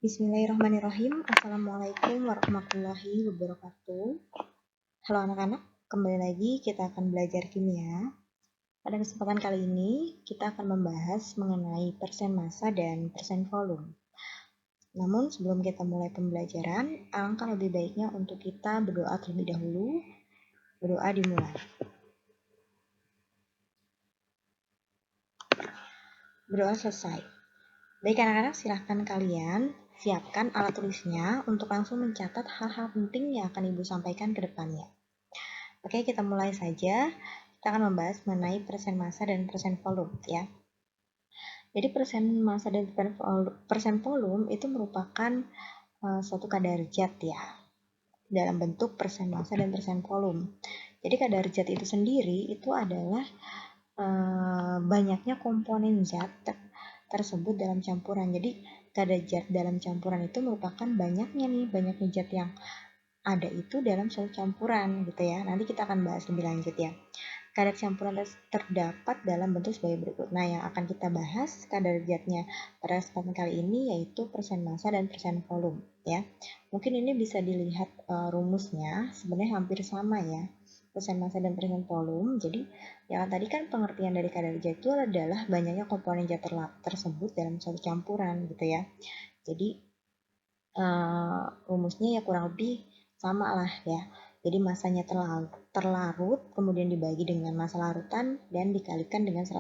Bismillahirrahmanirrahim. Assalamualaikum warahmatullahi wabarakatuh. Halo anak-anak, kembali lagi kita akan belajar kimia. Pada kesempatan kali ini, kita akan membahas mengenai persen massa dan persen volume. Namun sebelum kita mulai pembelajaran, alangkah lebih baiknya untuk kita berdoa terlebih dahulu. Berdoa dimulai. Berdoa selesai. Baik anak-anak, silahkan kalian siapkan alat tulisnya untuk langsung mencatat hal-hal penting yang akan Ibu sampaikan ke depannya. Oke, kita mulai saja. Kita akan membahas mengenai persen massa dan persen volume ya. Jadi persen massa dan persen volume itu merupakan suatu kadar zat ya, dalam bentuk persen massa dan persen volume. Jadi kadar zat itu sendiri itu adalah banyaknya komponen zat tersebut dalam campuran. Jadi kadar zat dalam campuran itu merupakan banyaknya zat yang ada itu dalam suatu campuran gitu ya. Nanti kita akan bahas lebih lanjut ya. Kadar campuran terdapat dalam bentuk sebagai berikut. Nah, yang akan kita bahas kadar zatnya pada kesempatan kali ini yaitu persen massa dan persen volume ya. Mungkin ini bisa dilihat rumusnya sebenarnya hampir sama ya. Persen massa dan persen volume. Jadi, yang tadi kan pengertian dari kadar zat itu adalah banyaknya komponen zat tersebut dalam suatu campuran gitu ya. Jadi, rumusnya ya kurang lebih sama lah ya. Jadi masanya terlarut kemudian dibagi dengan massa larutan dan dikalikan dengan 100%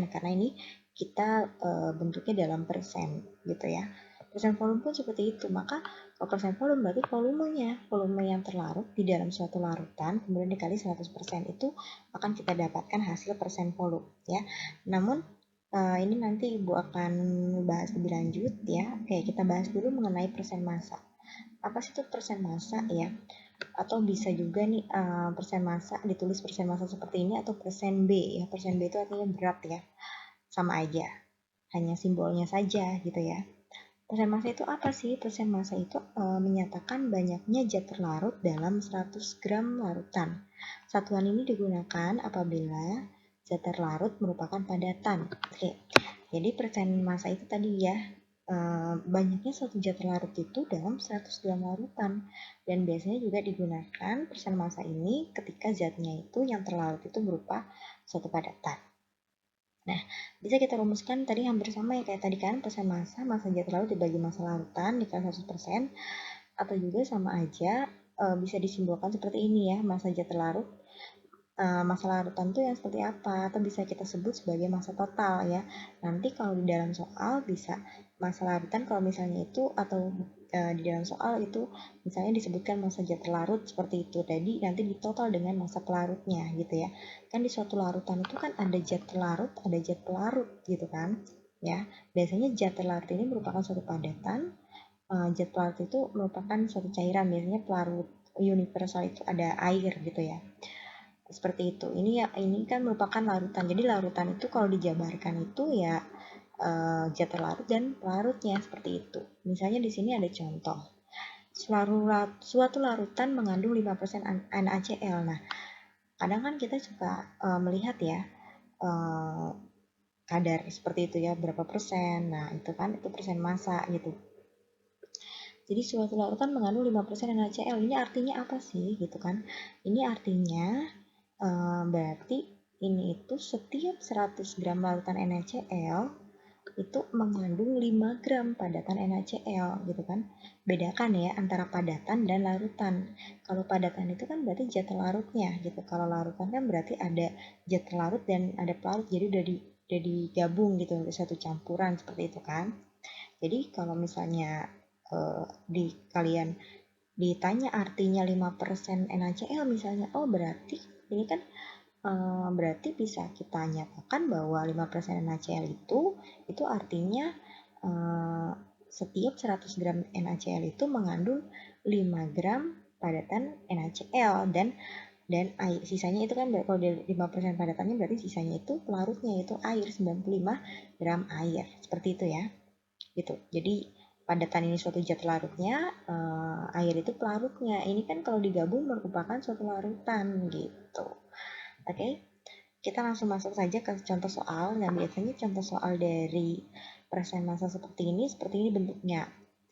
karena ini kita bentuknya dalam persen gitu ya. Persen volume pun seperti itu. Maka kalau persen volume berarti volume yang terlarut di dalam suatu larutan kemudian dikali 100% itu akan kita dapatkan hasil persen volume ya. Namun ini nanti Ibu akan bahas lebih lanjut ya. Oke, kita bahas dulu mengenai persen massa. Apa sih itu persen massa ya? Atau bisa juga nih persen massa ditulis persen massa seperti ini atau persen B ya. Persen B itu artinya berat ya. Sama aja. Hanya simbolnya saja gitu ya. Persen massa itu apa sih? Persen massa itu menyatakan banyaknya zat terlarut dalam 100 gram larutan. Satuan ini digunakan apabila zat terlarut merupakan padatan. Oke. Jadi persen massa itu tadi ya, banyaknya suatu zat terlarut itu dalam 100 gram larutan. Dan biasanya juga digunakan persen massa ini ketika zatnya itu yang terlarut itu berupa suatu padatan. Nah, bisa kita rumuskan tadi hampir sama ya kayak tadi kan, persen massa zat terlarut dibagi massa larutan dikali 100%, atau juga sama aja bisa disimbolkan seperti ini ya, massa zat terlarut. Massa larutan itu yang seperti apa, atau bisa kita sebut sebagai massa total ya. Nanti kalau di dalam soal bisa massa larutan kalau misalnya itu, atau di dalam soal itu misalnya disebutkan massa zat terlarut seperti itu, jadi nanti ditotal dengan massa pelarutnya gitu ya. Kan di suatu larutan itu kan ada zat terlarut, ada zat pelarut gitu kan ya. Biasanya zat terlarut ini merupakan suatu padatan, zat pelarut itu merupakan suatu cairan, biasanya pelarut universal itu ada air gitu ya. Seperti itu. Ini kan merupakan larutan. Jadi larutan itu kalau dijabarkan itu ya zat terlarut dan pelarutnya seperti itu. Misalnya di sini ada contoh. Suatu larutan mengandung 5% NaCl. Nah, kadang kan kita suka melihat ya kadar seperti itu ya, berapa persen. Nah, itu kan itu persen massa gitu. Jadi suatu larutan mengandung 5% NaCl. Ini artinya apa sih gitu kan? Ini artinya berarti ini itu setiap 100 gram larutan NaCl itu mengandung 5 gram padatan NaCl gitu kan. Bedakan ya antara padatan dan larutan. Kalau padatan itu kan berarti zat terlarutnya gitu. Kalau larutan kan berarti ada zat terlarut dan ada pelarut, jadi udah digabung gitu untuk satu campuran seperti itu kan. Jadi kalau misalnya kalian ditanya artinya 5% NaCl misalnya, oh berarti ini kan berarti bisa kita nyatakan bahwa 5% NaCl itu artinya setiap 100 gram NaCl itu mengandung 5 gram padatan NaCl dan air. Sisanya itu kan kalau 5% padatannya berarti sisanya itu pelarutnya, yaitu air 95 gram air. Seperti itu ya. Gitu. Jadi padatan ini suatu zat larutnya, air itu pelarutnya. Ini kan kalau digabung merupakan suatu larutan gitu. Oke, kita langsung masuk saja ke contoh soal. Nah, biasanya contoh soal dari persen massa seperti ini bentuknya.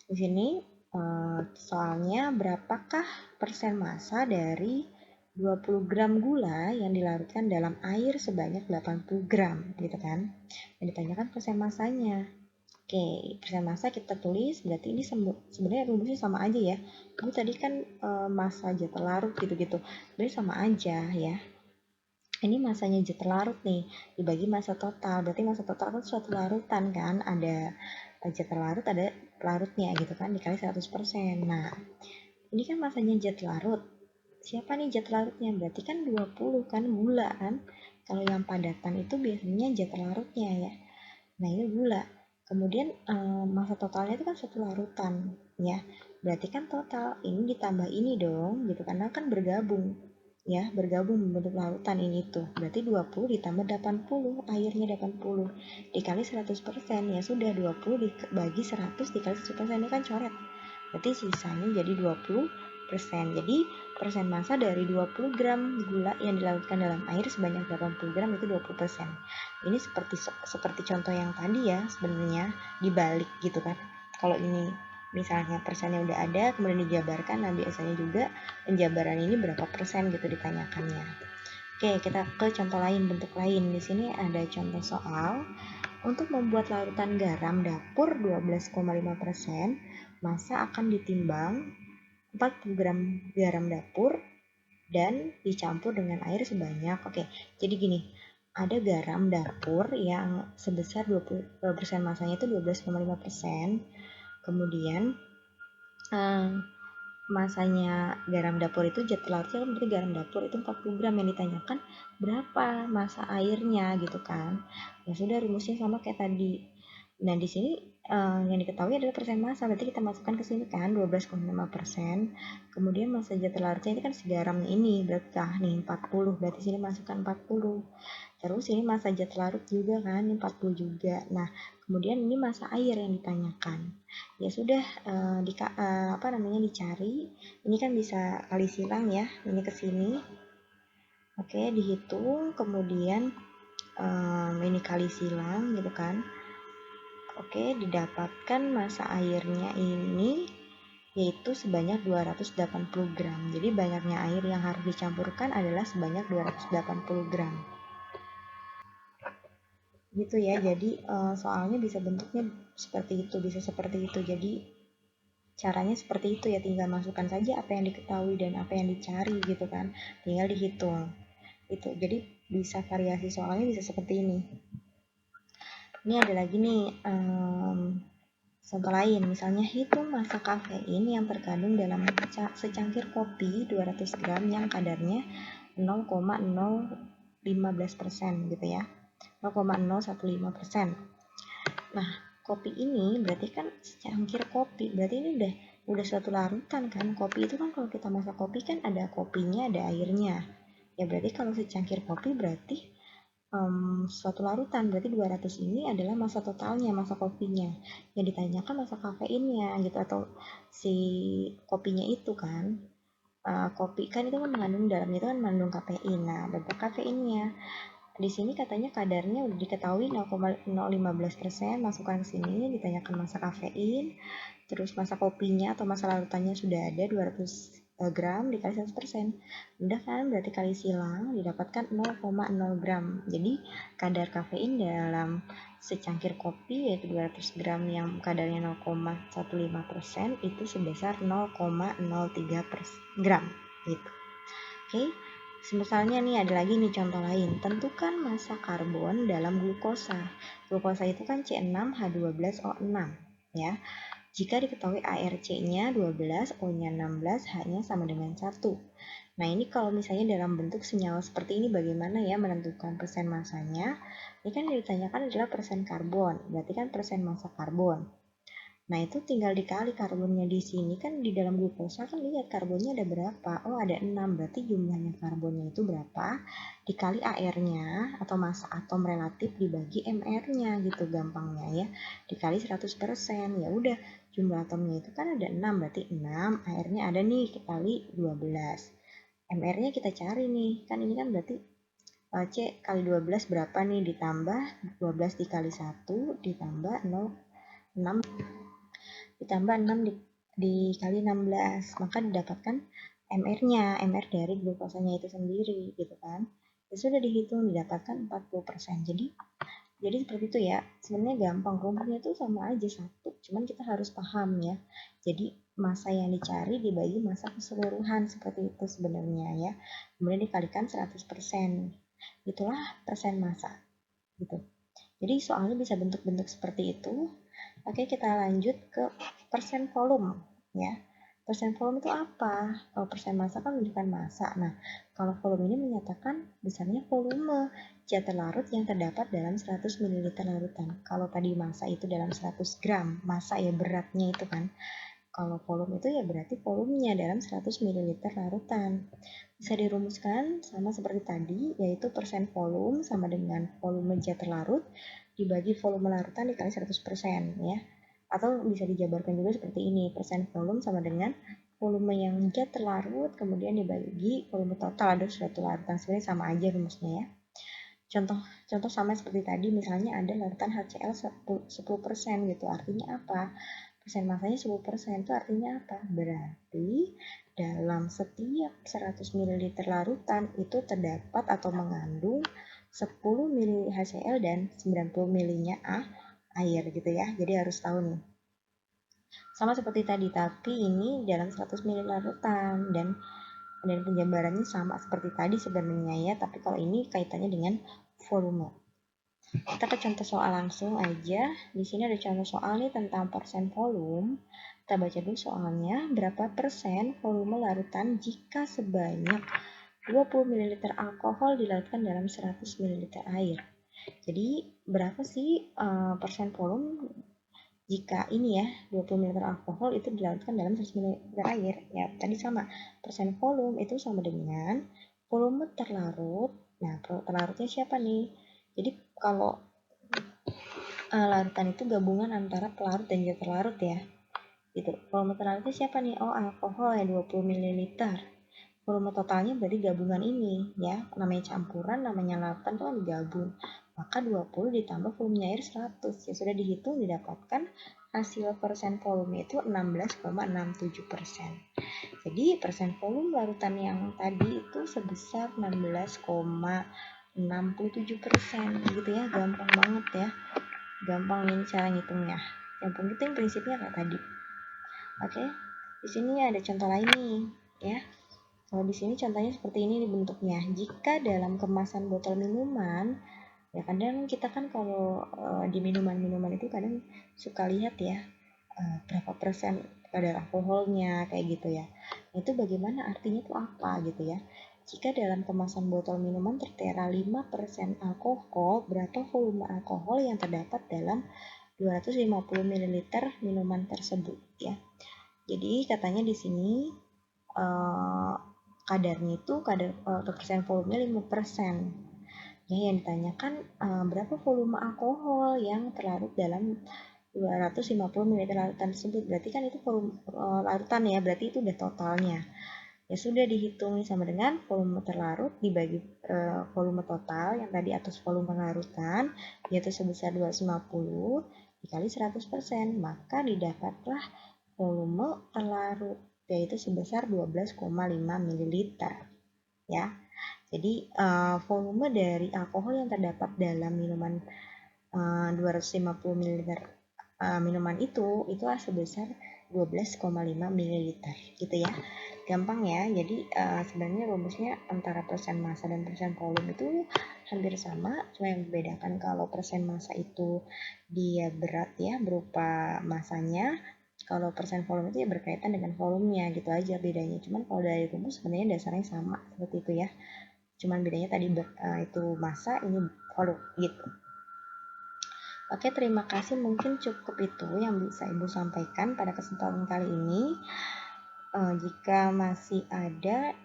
Di sini soalnya berapakah persen massa dari 20 gram gula yang dilarutkan dalam air sebanyak 80 gram, gitu kan. Yang ditanyakan persen massanya. Oke, persen massa kita tulis, berarti ini sebenarnya rumusnya sama aja ya. Ini tadi kan massa zat larut gitu-gitu, berarti sama aja ya. Ini masanya zat larut nih, dibagi massa total, berarti massa total kan suatu larutan kan, ada zat larut, ada larutnya gitu kan, dikali 100%. Nah, ini kan masanya zat larut. Siapa nih zat larutnya? Berarti kan 20 kan gula kan. Kalau yang padatan itu biasanya zat larutnya ya. Nah, ini gula. Kemudian massa totalnya itu kan satu larutan ya. Berarti kan total ini ditambah ini dong gitu karena kan bergabung ya, bergabung membentuk larutan ini tuh. Berarti 20 ditambah 80, airnya 80 dikali 100%, ya sudah 20 dibagi 100 dikali 100%, ini kan coret. Berarti sisanya jadi 20%. Jadi persen massa dari 20 gram gula yang dilarutkan dalam air sebanyak 80 gram itu 20%. Ini seperti contoh yang tadi ya, sebenarnya dibalik gitu kan. Kalau ini misalnya persennya udah ada, kemudian dijabarkan, nah biasanya juga penjabaran ini berapa persen gitu ditanyakannya. Oke, kita ke contoh lain, bentuk lain. Di sini ada contoh soal. Untuk membuat larutan garam dapur 12,5%, massa akan ditimbang 40 gram garam dapur dan dicampur dengan air sebanyak. Oke, jadi gini, ada garam dapur yang sebesar 20% masanya itu 12,5%. Kemudian masanya garam dapur itu zat larutnya kan berarti garam dapur itu 40 gram, yang ditanyakan berapa massa airnya gitu kan. Ya sudah, rumusnya sama kayak tadi. Nah, di sini yang diketahui adalah persen massa, berarti kita masukkan ke sini kan 12,5%. Kemudian massa zat larutnya ini kan si garamnya ini, berarti nih 40, berarti sini masukkan 40. Terus ini massa zat larut juga kan, ini 40 juga. Nah, kemudian ini massa air yang ditanyakan. Ya sudah, dicari. Ini kan bisa kali silang ya, ini ke sini. Oke, dihitung, kemudian ini kali silang gitu kan. Oke, didapatkan massa airnya ini yaitu sebanyak 280 gram. Jadi banyaknya air yang harus dicampurkan adalah sebanyak 280 gram. Gitu ya, jadi soalnya bisa bentuknya seperti itu, bisa seperti itu. Jadi caranya seperti itu ya, tinggal masukkan saja apa yang diketahui dan apa yang dicari gitu kan, tinggal dihitung itu. Jadi bisa variasi soalnya bisa seperti ini. Ini ada lagi nih contoh lain, misalnya hitung massa kafein yang terkandung dalam secangkir kopi 200 gram yang kadarnya 0,015% gitu ya, 0,015%. Nah, kopi ini berarti kan secangkir kopi, berarti ini udah suatu larutan kan. Kopi itu kan kalau kita masak kopi kan ada kopinya, ada airnya. Ya berarti kalau secangkir kopi berarti suatu larutan, berarti 200 ini adalah massa totalnya, massa kopinya. Yang ditanyakan massa kafeinnya gitu, atau si kopinya itu kan. Kopi kan itu kan mengandung, dalamnya itu kan mengandung kafein. Nah, berapa kafeinnya? Di sini katanya kadarnya udah diketahui 0,015%, masukkan ke sini, ditanyakan massa kafein, terus massa kopinya atau massa larutannya sudah ada 200 gram dikali 100%. Udah kan, berarti kali silang didapatkan 0,0 gram. Jadi kadar kafein dalam secangkir kopi yaitu 200 gram yang kadarnya 0,15% itu sebesar 0,03 gram gitu. Oke. Misalnya nih ada lagi nih contoh lain. Tentukan massa karbon dalam glukosa. Glukosa itu kan C6H12O6 ya. Jika diketahui ARC-nya 12, O-nya 16, H-nya sama dengan 1. Nah, ini kalau misalnya dalam bentuk senyawa seperti ini bagaimana ya menentukan persen massanya? Ini kan yang ditanyakan adalah persen karbon, berarti kan persen massa karbon. Nah, itu tinggal dikali karbonnya di sini kan, di dalam glukosa kan lihat karbonnya ada berapa. Oh, ada 6, berarti jumlahnya karbonnya itu berapa dikali AR-nya atau massa atom relatif dibagi MR-nya gitu gampangnya ya. Dikali 100%. Ya udah, jumlah atomnya itu kan ada 6, berarti 6, AR-nya ada nih kali 12. MR-nya kita cari nih. Kan ini kan berarti C kali 12 berapa nih, ditambah 12 dikali 1 ditambah 0,6 ditambah 6 dikali 16, maka didapatkan MR-nya, MR dari glukosanya itu sendiri gitu kan. Ya sudah dihitung didapatkan 40%. Jadi seperti itu ya. Sebenarnya gampang, rumusnya itu sama aja satu, cuman kita harus paham ya. Jadi massa yang dicari dibagi massa keseluruhan seperti itu sebenarnya ya. Kemudian dikalikan 100%. Itulah persen massa gitu. Jadi soalnya bisa bentuk-bentuk seperti itu. Oke, kita lanjut ke persen volume ya. Persen volume itu apa? Kalau persen massa kan menunjukkan massa. Nah, kalau volume ini menyatakan besarnya volume zat larut yang terdapat dalam 100 ml larutan. Kalau tadi massa itu dalam 100 gram, massa ya beratnya itu kan. Kalau volume itu ya berarti volumenya dalam 100 ml larutan. Bisa dirumuskan sama seperti tadi, yaitu persen volume sama dengan volume zat larut dibagi volume larutan dikali 100% ya. Atau bisa dijabarkan juga seperti ini, persen volume sama dengan volume yang zat terlarut kemudian dibagi volume total ada suatu larutan. Sebenarnya sama aja rumusnya ya. Contoh sama seperti tadi, misalnya ada larutan HCl 10% gitu. Artinya apa? Persen massanya 10%, itu artinya apa? Berarti dalam setiap 100 ml larutan itu terdapat atau mengandung 10 ml HCl dan 90 ml-nya air gitu ya. Jadi harus tahu nih. Sama seperti tadi, tapi ini dalam 100 ml larutan dan penjabarannya sama seperti tadi sebenarnya ya, tapi kalau ini kaitannya dengan volume. Kita ke contoh soal langsung aja. Di sini ada contoh soal nih tentang persen volume. Kita baca dulu soalnya. Berapa persen volume larutan jika sebanyak 20 ml alkohol dilarutkan dalam 100 ml air? Jadi berapa sih persen volume jika ini ya 20 ml alkohol itu dilarutkan dalam 100 ml air? Ya tadi sama, persen volume itu sama dengan volume terlarut. Nah, terlarutnya siapa nih? Jadi kalau larutan itu gabungan antara pelarut dan zat terlarut ya. Gitu. Volume terlarutnya siapa nih? Oh, alkohol ya 20 ml. Volume totalnya berarti gabungan ini ya. Namanya campuran, namanya larutan itu kan digabung. Maka 20 ditambah volumenya air 100. Ya sudah dihitung didapatkan hasil persen volume itu 16,67%. Jadi persen volume larutan yang tadi itu sebesar 16,67% gitu ya. Gampang banget ya. Gampang ini cara ngitungnya. Yang penting prinsipnya kayak tadi. Oke. Di sini ada contoh lain nih, ya. Kalau di sini contohnya seperti ini bentuknya. Jika dalam kemasan botol minuman, ya kadang kita kan kalau di minuman-minuman itu kadang suka lihat ya berapa persen kadar alkoholnya kayak gitu ya. Itu bagaimana artinya itu apa gitu ya. Jika dalam kemasan botol minuman tertera 5% alkohol, berapa volume alkohol yang terdapat dalam 250 ml minuman tersebut ya. Jadi katanya di sini kadarnya itu persen volumenya 5%. Ya, yang ditanyakan berapa volume alkohol yang terlarut dalam 250 ml larutan tersebut. Berarti kan itu volume larutan ya, berarti itu udah totalnya. Ya sudah dihitung sama dengan volume terlarut dibagi volume total yang tadi atas volume larutan yaitu sebesar 250 dikali 100%, maka didapatlah volume terlarut yaitu sebesar 12,5 ml ya. Jadi volume dari alkohol yang terdapat dalam minuman 250 ml minuman itu sebesar 12,5 ml gitu ya. Gampang ya. Jadi sebenarnya rumusnya antara persen massa dan persen volume itu hampir sama, cuma yang membedakan kalau persen massa itu dia berat ya berupa massanya, kalau persen volume itu ya berkaitan dengan volumenya gitu aja bedanya. Cuman kalau dari rumus sebenarnya dasarnya sama seperti itu ya. Cuman bedanya tadi itu massa, ini volume gitu. Oke, terima kasih. Mungkin cukup itu yang bisa Ibu sampaikan pada kesempatan kali ini. Jika masih ada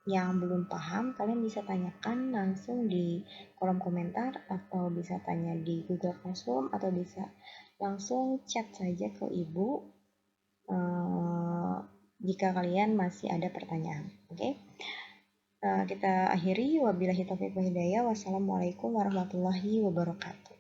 yang belum paham, kalian bisa tanyakan langsung di kolom komentar atau bisa tanya di Google Classroom atau bisa langsung chat saja ke Ibu jika kalian masih ada pertanyaan. Oke? Kita akhiri. Wabillahi taufiq wal hidayah. Wassalamualaikum warahmatullahi wabarakatuh.